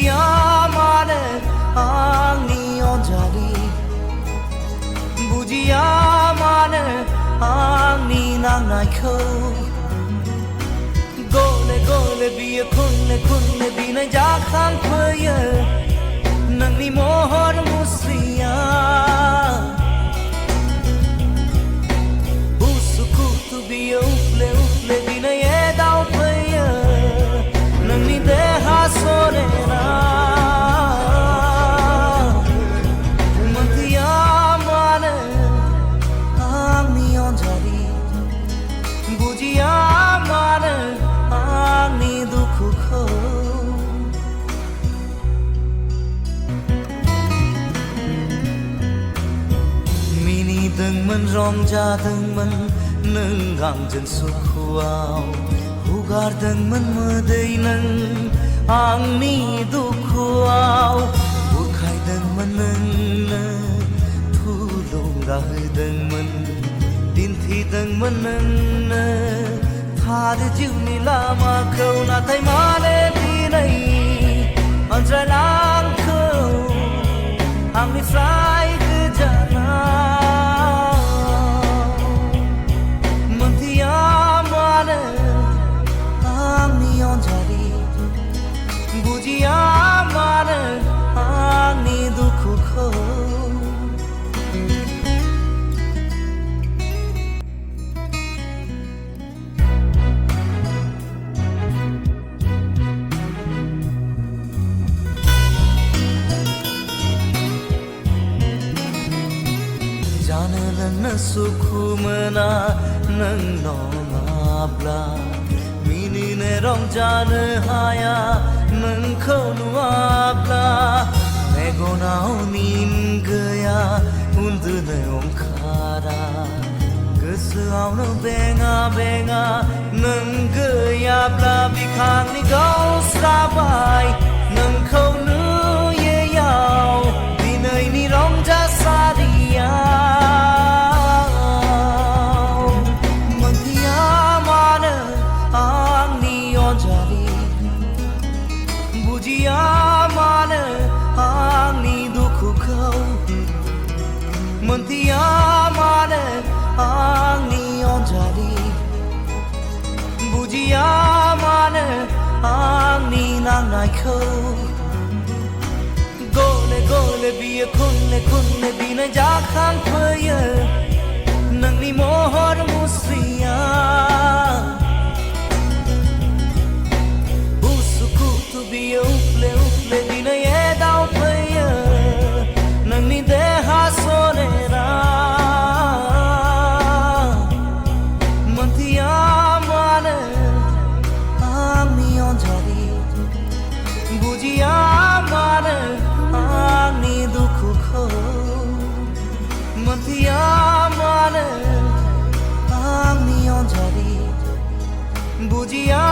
बुजिया माने आंनि अनजालि बुजिया माने आंनि नांनायखौ गले गले बियो खनले खनले बिनाय जाखांफैयो नोंनि महर मुस्रिया उसुखुथु बियो उफ्ले उफ्ले बिनाय एदावफैयो नोंनि देहा सोलेरा मोनथिया मानो आंनि अनजालि बुजिया मानो आंनि दुखुखौ मिनिदोंमोन रंजादोंमोन नों आंजों सुखुआव हुगारदोंमोन मोदै नों आंनि दुखुआव बुरखायदोंमोन नोंनो थुलुंगा होदोंमोन दिन्थिदोंमोन नोंनो थार जिउनि लामाखौ नाथाय मानो दिनै अनज्रायलांखो आंनिफ्राय गोजानाव मोनथिया मानो आंनि अनजालि बुजिया मानो आंनि दुखुखौ जानो लोंनो सुखु मोना नों नङाब्ला मिनिनो रंजानो हाया नोंखौ नुवाब्ला मेगनाव निन गैया उन्दुनो ओंखारा गोसोआवनो बेङा बेङा नों गैयाब्ला बिखांनि गावस्राबाय नोंखौ नुयैयाव दिनैनि रंजासारिया मोनथिया मानो आंनि अनजालि बुजिया मानो आंनि दुखुखौ मोनथिया मानो आंनि अनजालि बुजिया मानो आंनि नांनायखौ गले गले बियो खनले खनले बिनाय जाखांफैयो नोंनि महर मुस्रिया उसुखुथु बियो उफ्ले उफ्ले बिनाय एदावफैयो नोंनि देहा सोलेरा मोनथिया मानो आंनि अनजालि बुजिया मानो आंनि दुखुखौ मोनथिया मानो आंनि अनजालि बुजिया